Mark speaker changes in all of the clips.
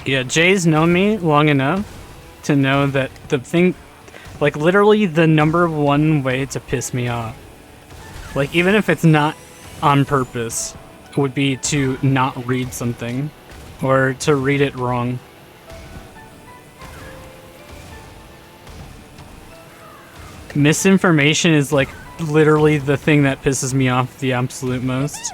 Speaker 1: Yeah, Jay's known me long enough to know that the thing, like literally the number one way to piss me off, like even if it's not on purpose, would be to not read something or to read it wrong. Misinformation is like literally the thing that pisses me off the absolute most.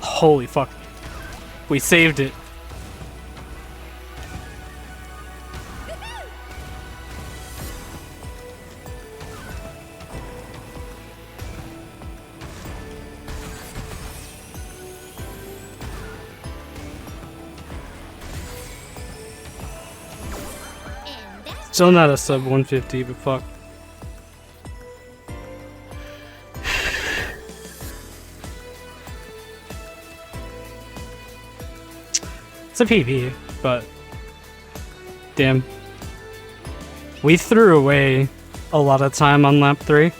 Speaker 1: Holy fuck. We saved it. Still not a sub 150, but fuck. It's a PB, but damn. We threw away a lot of time on lap 3.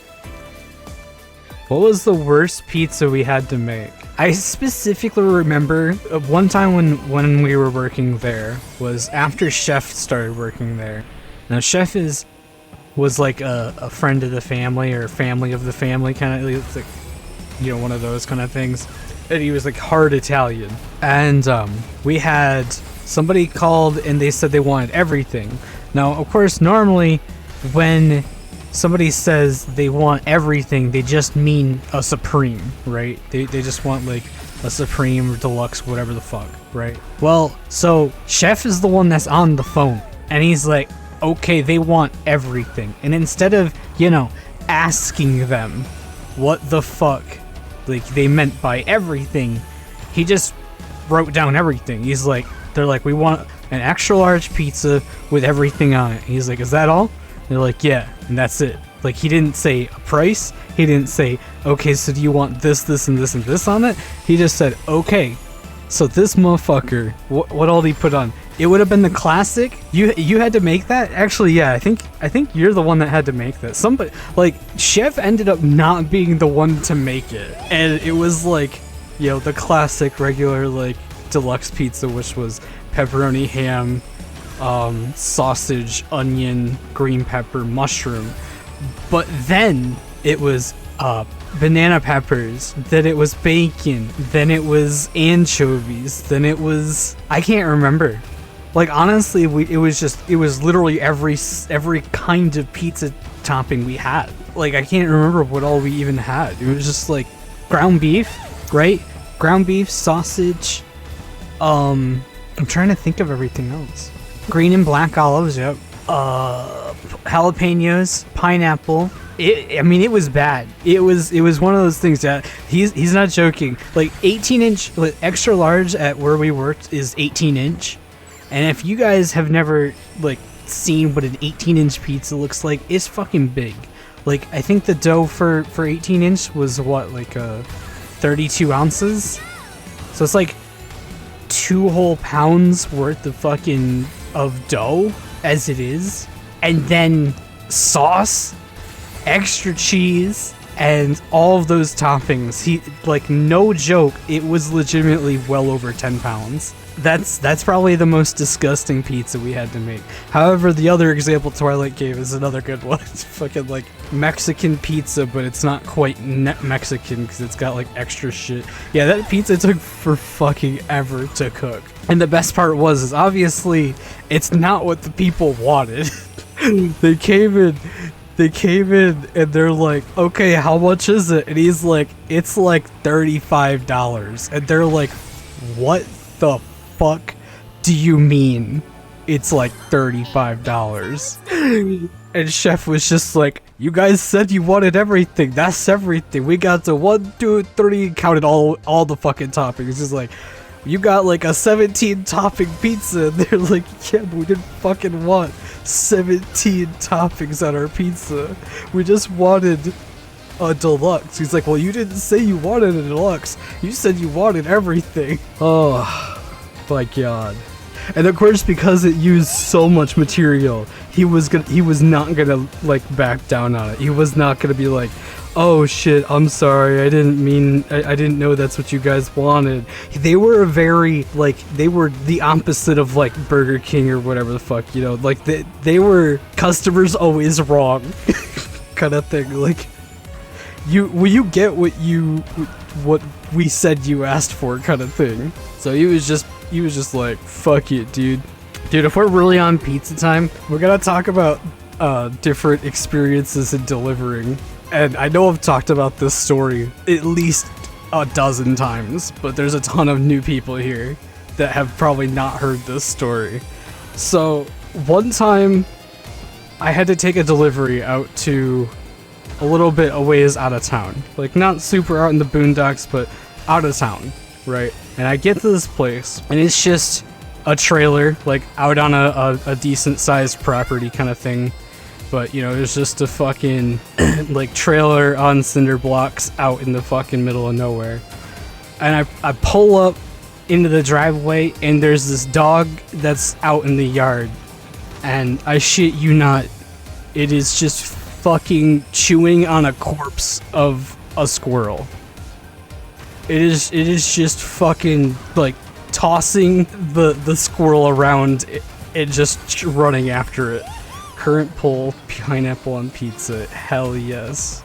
Speaker 1: What was the worst pizza we had to make? I specifically remember one time when we were working there was after Chef started working there. Now Chef was like a friend of the family or family of the family kind of. It's like, you know, one of those kind of things. And he was like hard Italian. And we had somebody called and they said they wanted everything. Now, of course, normally when somebody says they want everything, they just mean a Supreme, right? They just want like a Supreme or Deluxe, whatever the fuck, right? Well, so Chef is the one that's on the phone and he's like, okay, they want everything. And instead of, you know, asking them what the fuck like they meant by everything, he just wrote down everything. He's like, they're like, we want an extra large pizza with everything on it. He's like, is that all? They're like, yeah, and that's it. Like, he didn't say a price. He didn't say, okay, so do you want this, this, and this, and this on it? He just said, okay, so this motherfucker, what all did he put on? It would have been the classic. You had to make that? Actually, yeah, I think you're the one that had to make that. Somebody, like, Chef ended up not being the one to make it. And it was like, you know, the classic regular, like, deluxe pizza, which was pepperoni, ham, sausage, onion, green pepper, mushroom. But then it was banana peppers, then it was bacon, then it was anchovies, then it was, I can't remember. Like, honestly, it was literally every kind of pizza topping we had. Like, I can't remember what all we even had. It was just like ground beef, right? Ground beef, sausage. I'm trying to think of everything else. Green and black olives, yep. Jalapenos, pineapple. I mean, it was bad. It was one of those things that he's not joking. Like 18-inch, like extra large at where we worked is 18-inch. And if you guys have never like seen what an 18-inch pizza looks like, it's fucking big. Like, I think the dough for 18-inch was what, like 32 ounces? So it's like 2 whole pounds worth of fucking of dough as it is. And then sauce, extra cheese, and all of those toppings. He, like, no joke, it was legitimately well over 10 pounds. That's probably the most disgusting pizza we had to make. However, the other example Twilight gave is another good one. It's fucking like Mexican pizza, but it's not quite Mexican because it's got like extra shit. Yeah, that pizza took for fucking ever to cook. And the best part is obviously it's not what the people wanted. They came in. They came in and they're like, okay, how much is it? And he's like, it's like $35. And they're like, what the fuck do you mean it's like $35? And Chef was just like, you guys said you wanted everything. That's everything. We got to 1, 2, 3, counted all the fucking toppings. It's like, you got like a 17 topping pizza. And they're like, yeah, but we didn't fucking want 17 toppings on our pizza. We just wanted a deluxe. He's like, well, you didn't say you wanted a deluxe. You said you wanted everything. Oh my god. And of course, because it used so much material, he was not gonna like back down on it. He was not gonna be like, oh shit, I'm sorry, I didn't know that's what you guys wanted. They were very, like, they were the opposite of like Burger King or whatever the fuck, you know, like they were customers always wrong kind of thing. Like, will you get what we said you asked for kind of thing. So he was just like, fuck it, dude. Dude, if we're really on pizza time, we're gonna talk about different experiences in delivering. And I know I've talked about this story at least a dozen times, but there's a ton of new people here that have probably not heard this story. So one time I had to take a delivery out to a little bit a ways out of town. Like, not super out in the boondocks, but out of town, right? And I get to this place, and it's just a trailer, like, out on a decent sized property kind of thing. But, you know, it's just a fucking, like, trailer on cinder blocks out in the fucking middle of nowhere. And I pull up into the driveway, and there's this dog that's out in the yard. And I shit you not, it is just fucking chewing on a corpse of a squirrel. It is just fucking, like, tossing the squirrel around and just running after it. Current poll, pineapple on pizza. Hell yes.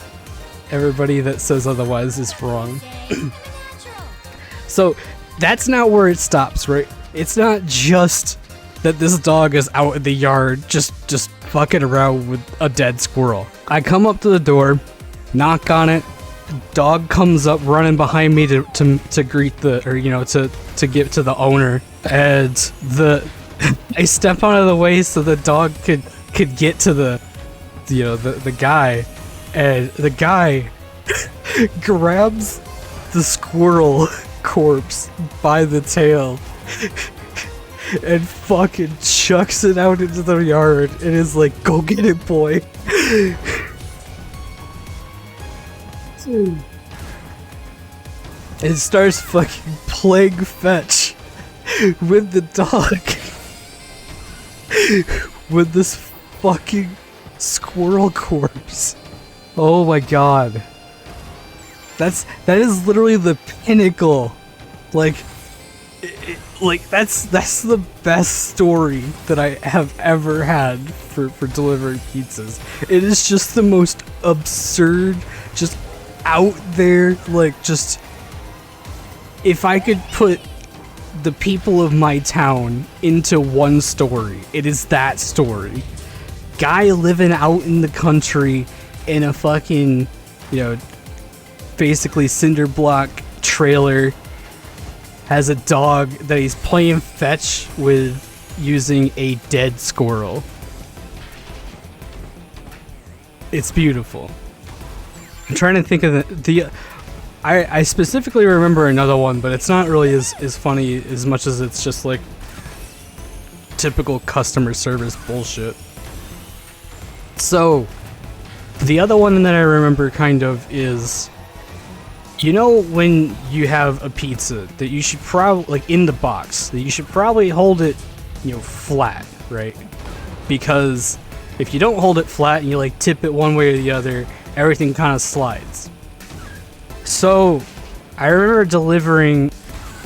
Speaker 1: Everybody that says otherwise is wrong. So that's not where it stops, right? It's not just that this dog is out in the yard just fucking around with a dead squirrel. I come up to the door, knock on it. Dog comes up running behind me to greet to get to the owner, and I step out of the way so the dog could get to the guy, and the guy grabs the squirrel corpse by the tail and fucking chucks it out into the yard and is like, go get it, boy. It starts fucking playing fetch with the dog with this fucking squirrel corpse. Oh my god. That is literally the pinnacle. Like, that's the best story that I have ever had for delivering pizzas. It is just the most absurd, just out there, like, just, if I could put the people of my town into one story, it is that story. Guy living out in the country in a fucking, basically cinder block trailer, has a dog that he's playing fetch with using a dead squirrel. It's beautiful. I'm trying to think of I specifically remember another one, but it's not really as funny as much as it's just like typical customer service bullshit. So, the other one that I remember kind of is, when you have a pizza that you should probably, like, in the box, that you should probably hold it, flat, right? Because if you don't hold it flat and you, like, tip it one way or the other, everything kind of slides. So, I remember delivering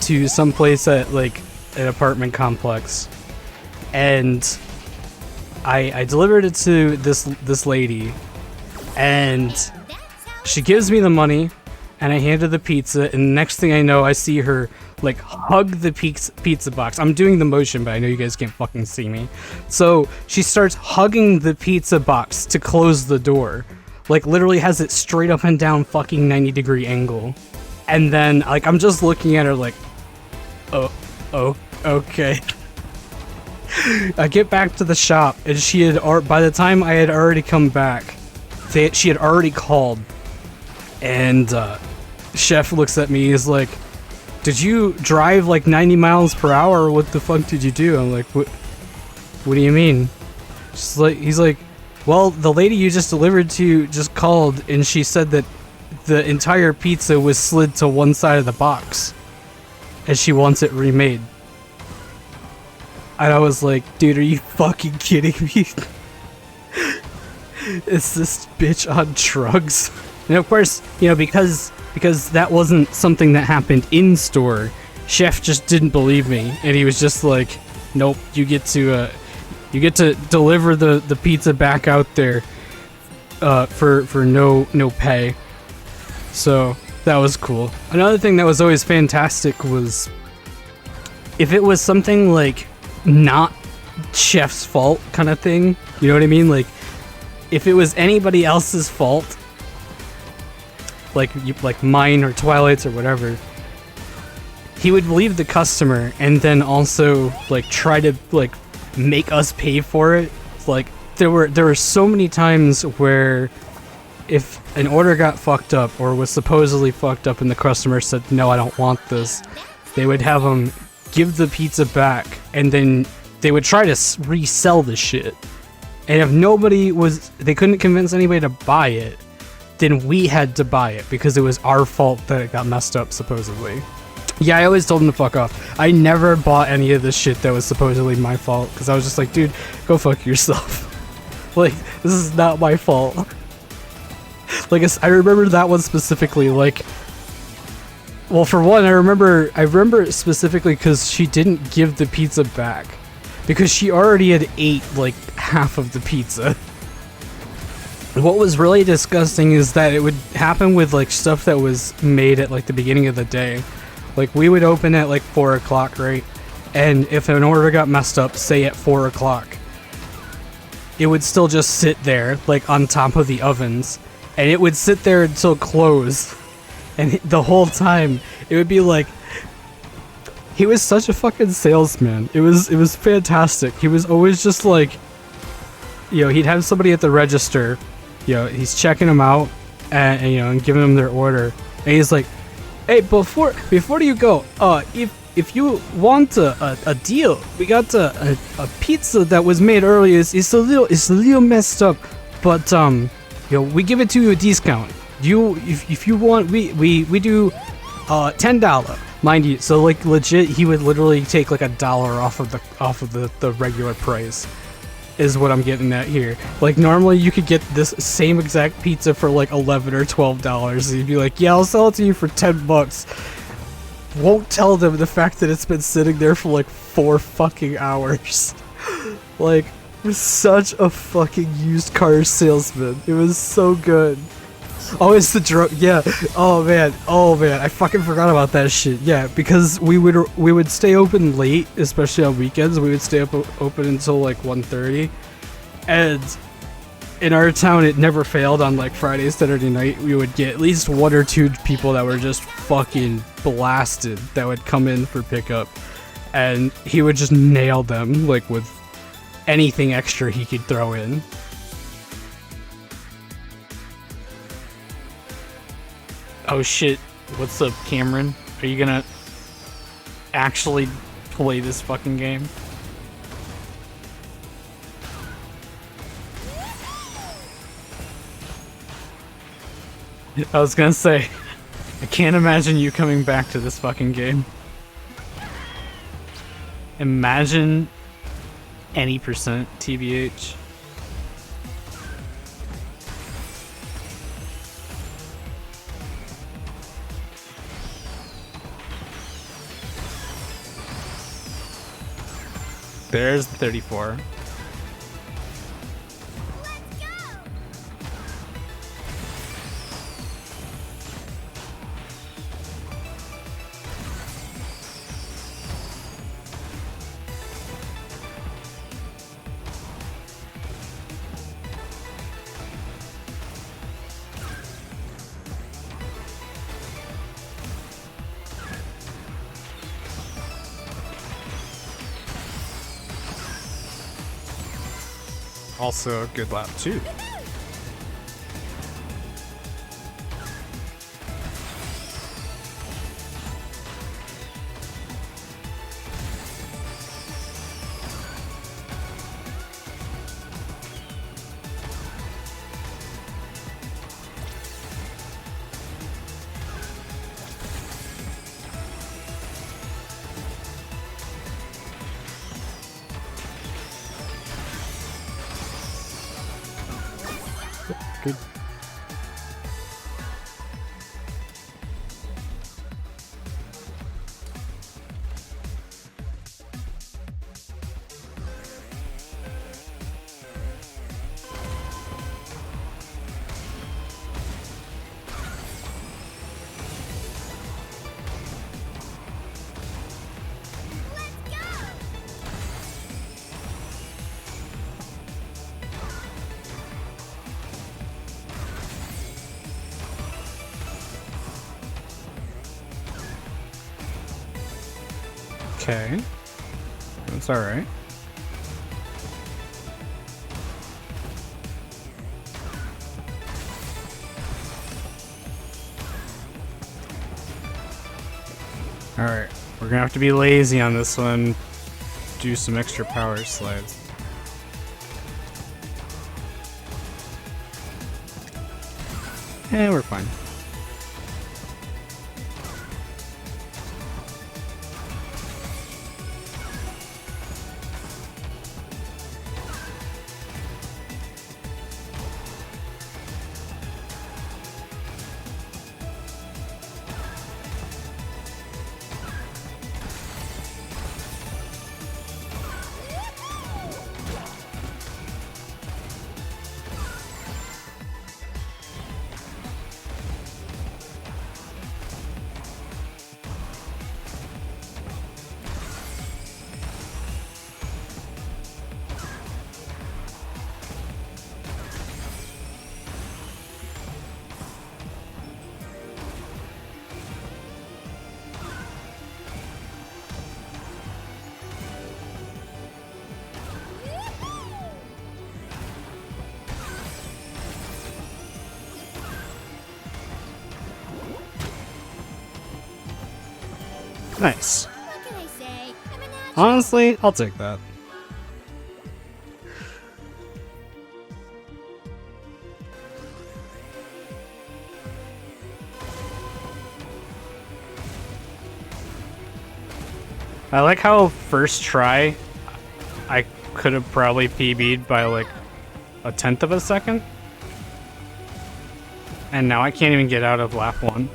Speaker 1: to some place at, like, an apartment complex, and I delivered it to this lady, and she gives me the money, and I hand her the pizza, and the next thing I know, I see her like hug the pizza box. I'm doing the motion, but I know you guys can't fucking see me. So she starts hugging the pizza box to close the door. Like literally has it straight up and down fucking 90-degree angle. And then like I'm just looking at her like, oh, okay. I get back to the shop and she had by the time I had already come back, she had already called. And Chef looks at me, he's like, did you drive like 90 miles per hour? What the fuck did you do? I'm like, what do you mean? He's like, well, the lady you just delivered to just called and she said that the entire pizza was slid to one side of the box and she wants it remade. And I was like, dude, are you fucking kidding me? Is this bitch on drugs? And of course, you know, because that wasn't something that happened in store, Chef just didn't believe me, and he was just like, nope, you get to deliver the pizza back out there for no pay. So that was cool. Another thing that was always fantastic was if it was something like not Chef's fault kind of thing, you know what I mean? Like if it was anybody else's fault, like mine or Twilight's or whatever, he would leave the customer and then also like try to like make us pay for it. Like there were so many times where if an order got fucked up or was supposedly fucked up and the customer said, no, I don't want this, they would have them give the pizza back and then they would try to resell the shit. And if they couldn't convince anybody to buy it, then we had to buy it because it was our fault that it got messed up, supposedly. Yeah, I always told him to fuck off. I never bought any of the shit that was supposedly my fault because I was just like, dude, go fuck yourself. Like, this is not my fault. Like, I remember that one specifically, like, well, for one, I remember it specifically because she didn't give the pizza back because she already had ate, like, half of the pizza. What was really disgusting is that it would happen with like stuff that was made at like the beginning of the day. Like we would open at like 4 o'clock, right? And if an order got messed up, say at 4 o'clock, it would still just sit there like on top of the ovens and it would sit there until close. And the whole time it would be like, he was such a fucking salesman. It was fantastic. He was always just like, you know, he'd have somebody at the register, you know, he's checking them out and you know, and giving them their order. And he's like, hey, before you go, if you want a deal, we got a pizza that was made earlier. It's a little messed up, but you know, we give it to you a discount. If you want, we do $10, mind you. So like legit, he would literally take like $1 off of the regular price. Is what I'm getting at here. Like normally you could get this same exact pizza for like $11 or $12. You'd be like, yeah, I'll sell it to you for $10. Won't tell them the fact that it's been sitting there for like 4 fucking hours. Like, such a fucking used car salesman. It was so good. Oh, it's the drug. Yeah. Oh man. I fucking forgot about that shit. Yeah, because we would stay open late, especially on weekends. We would stay open until like 1:30, and in our town, it never failed. On like Friday, Saturday night, we would get at least 1 or 2 people that were just fucking blasted that would come in for pickup, and he would just nail them like with anything extra he could throw in. Oh shit, what's up, Cameron? Are you gonna actually play this fucking game? I was gonna say, I can't imagine you coming back to this fucking game. Imagine any percent, TBH. There's the 34. also a good lap too. Good. Okay, that's all right. All right, we're gonna have to be lazy on this one. Do some extra power slides. And we're fine. Nice.
Speaker 2: What can I say? I'm a natural.
Speaker 1: Honestly, I'll take that. I like how first try, I could have probably PB'd by like 1/10 of a second. And now I can't even get out of lap 1.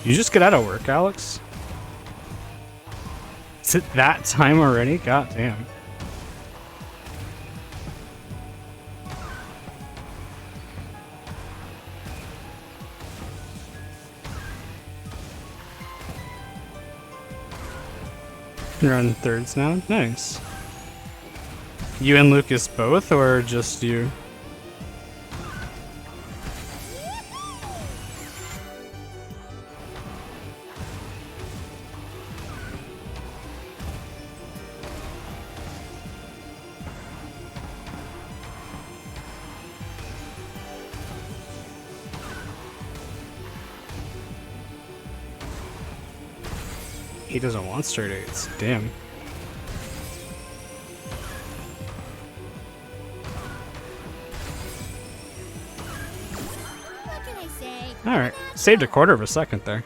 Speaker 1: You just get out of work, Alex? Is it that time already? God damn. You're on thirds now? Nice. You and Lucas both, or just you? He doesn't want straight 8s. Damn.
Speaker 2: What can I say?
Speaker 1: Alright. Saved a quarter of a second there.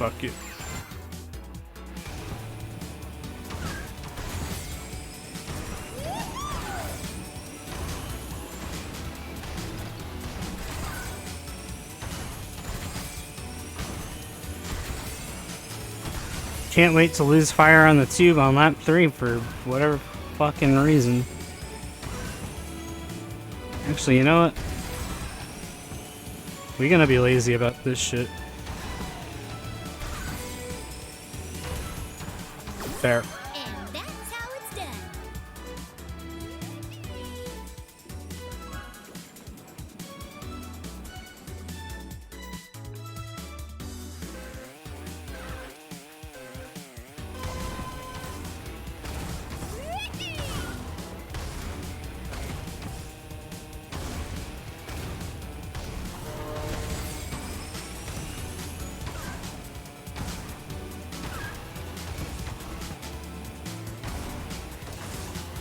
Speaker 1: Fuck it. Can't wait to lose fire on the tube on lap 3 for whatever fucking reason. Actually, you know what? We're gonna be lazy about this shit. Fair.
Speaker 2: And that's how it's done.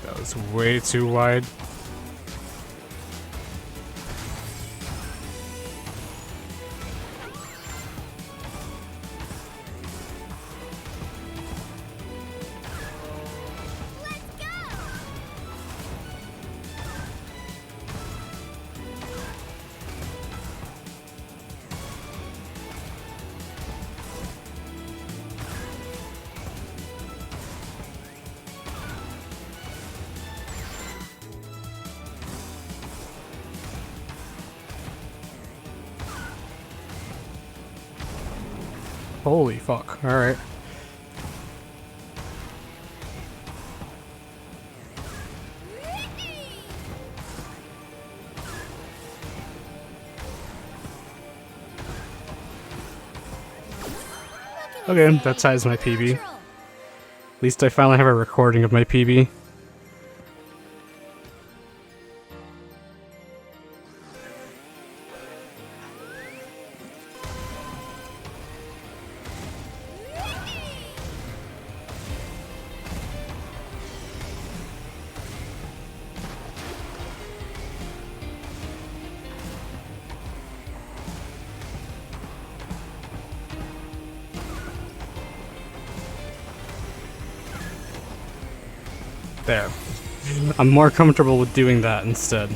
Speaker 1: That was way too wide. Holy fuck, alright. Okay, that ties my PB. At least I finally have a recording of my PB. There. I'm more comfortable with doing that instead.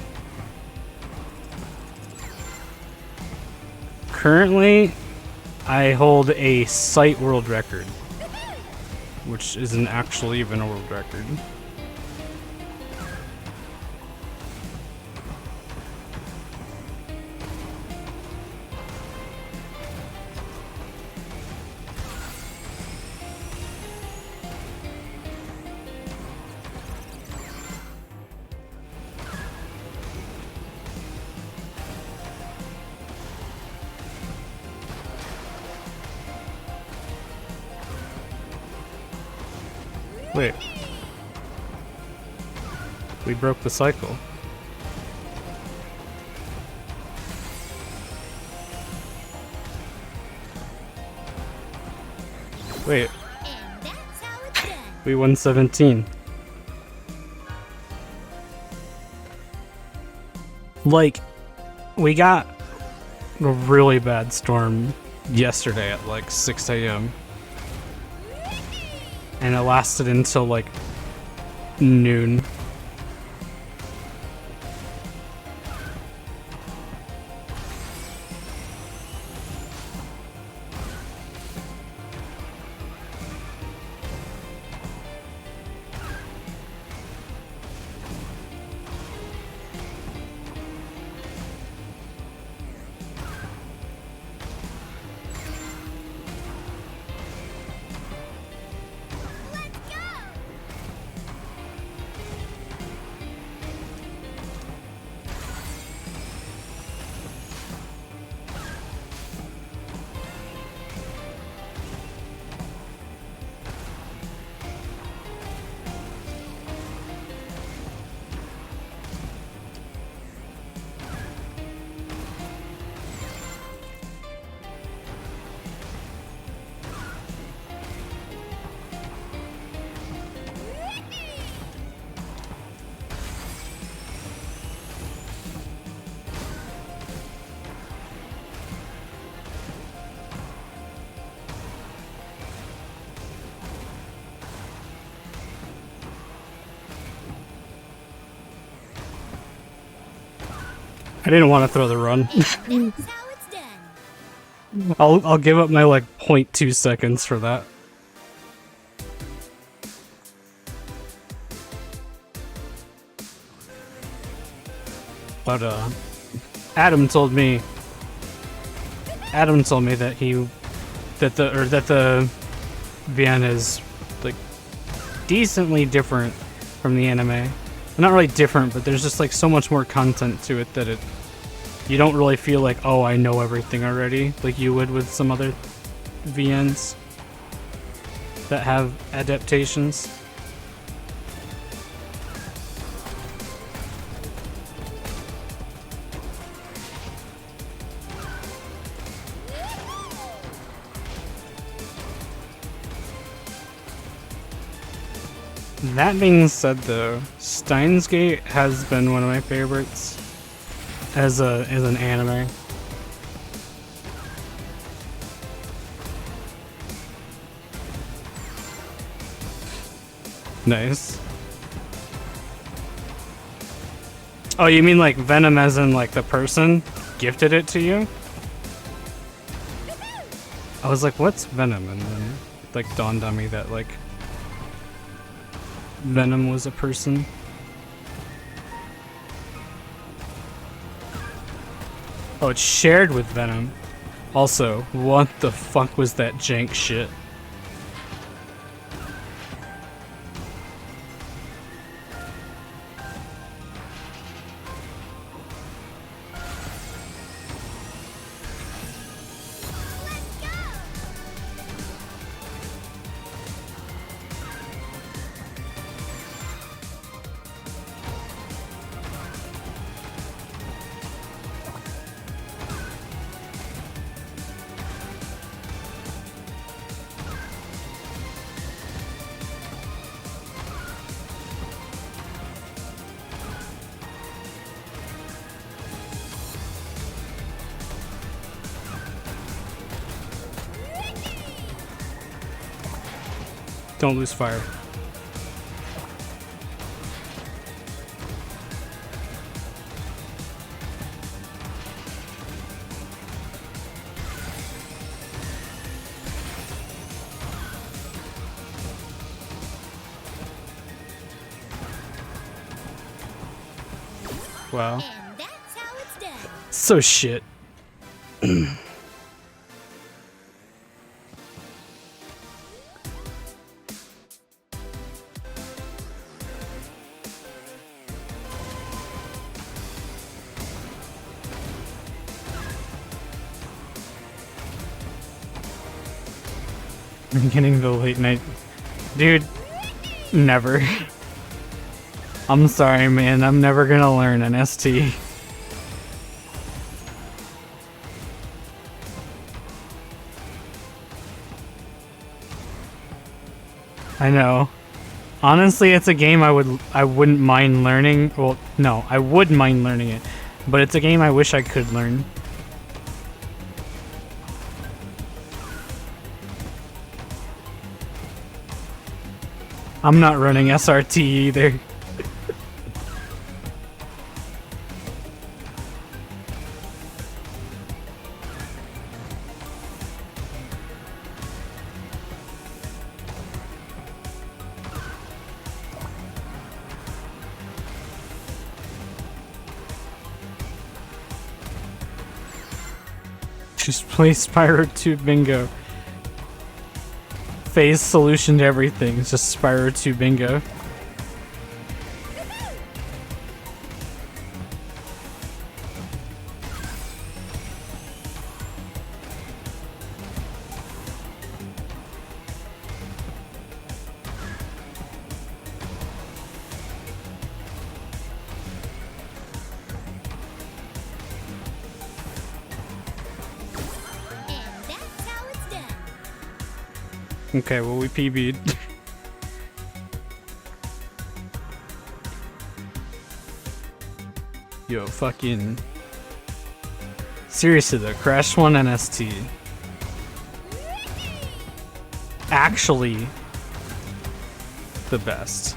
Speaker 1: Currently, I hold a site world record, which isn't actually even a world record. Wait. We broke the cycle. Wait.
Speaker 2: And that's how it's done.
Speaker 1: We won 17. Like, we got a really bad storm yesterday at like 6 a.m. And it lasted until like noon. I didn't want to throw the run.
Speaker 2: That's how it's done.
Speaker 1: I'll give up my like 0.2 seconds for that. But Adam told me that the VN is like decently different from the anime. Not really different, but there's just like so much more content to it that you don't really feel like, oh, I know everything already, like you would with some other VNs that have adaptations. That being said, though, Steins Gate has been one of my favorites as an anime. Nice. Oh, you mean like Venom as in like the person gifted it to you? I was like, what's Venom? And then it like dawned on me that like Venom was a person. Oh, it's shared with Venom. Also, what the fuck was that jank shit? Don't lose fire. Wow.
Speaker 2: And that's how it's done.
Speaker 1: So shit. I'm getting the late night. Dude, never. I'm sorry, man. I'm never gonna learn an ST. I know. Honestly, it's a game I wouldn't mind learning. Well, no, I would mind learning it, but it's a game I wish I could learn. I'm not running SRT either. Just play Spyro 2 Bingo. Phase solution to everything. It's just Spyro 2 Bingo.
Speaker 2: And that's how it's done.
Speaker 1: Okay, well we PB'd. Yo, fucking... Seriously though, Crash 1 NST. Actually, the best.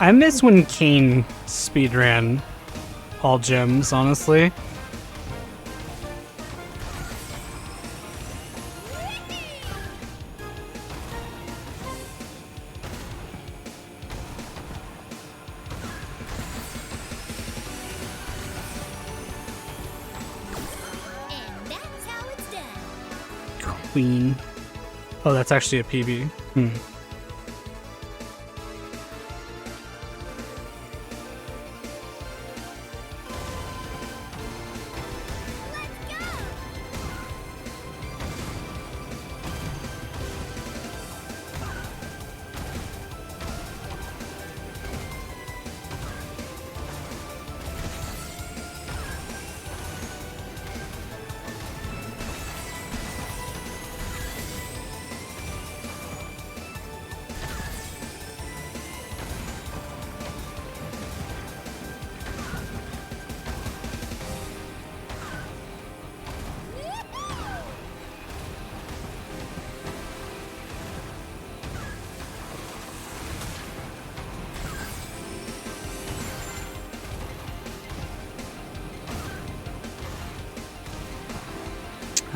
Speaker 1: I miss when Kane speedran all gems, honestly.
Speaker 2: And that's how it's done.
Speaker 1: Queen. Oh, that's actually a PB.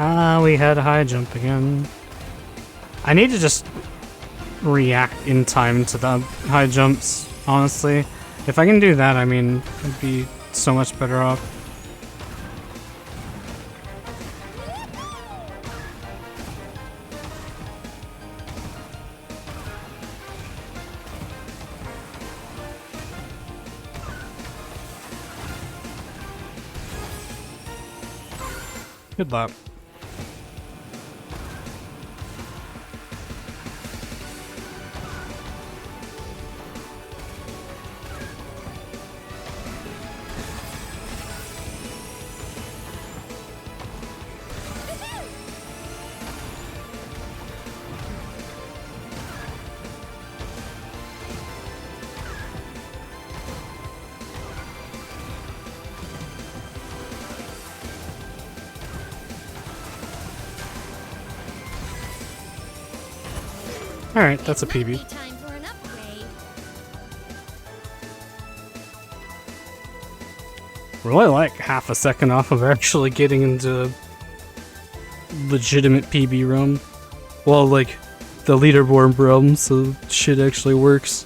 Speaker 1: Ah, we had high jump again. I need to just react in time to the high jumps, honestly. If I can do that, I mean, I'd be so much better off. Good luck. Alright, that's a
Speaker 2: Might be
Speaker 1: PB.
Speaker 2: time for an upgrade.
Speaker 1: We're only like half a second off of actually getting into legitimate PB realm. Well, like the leaderboard realm, so shit actually works.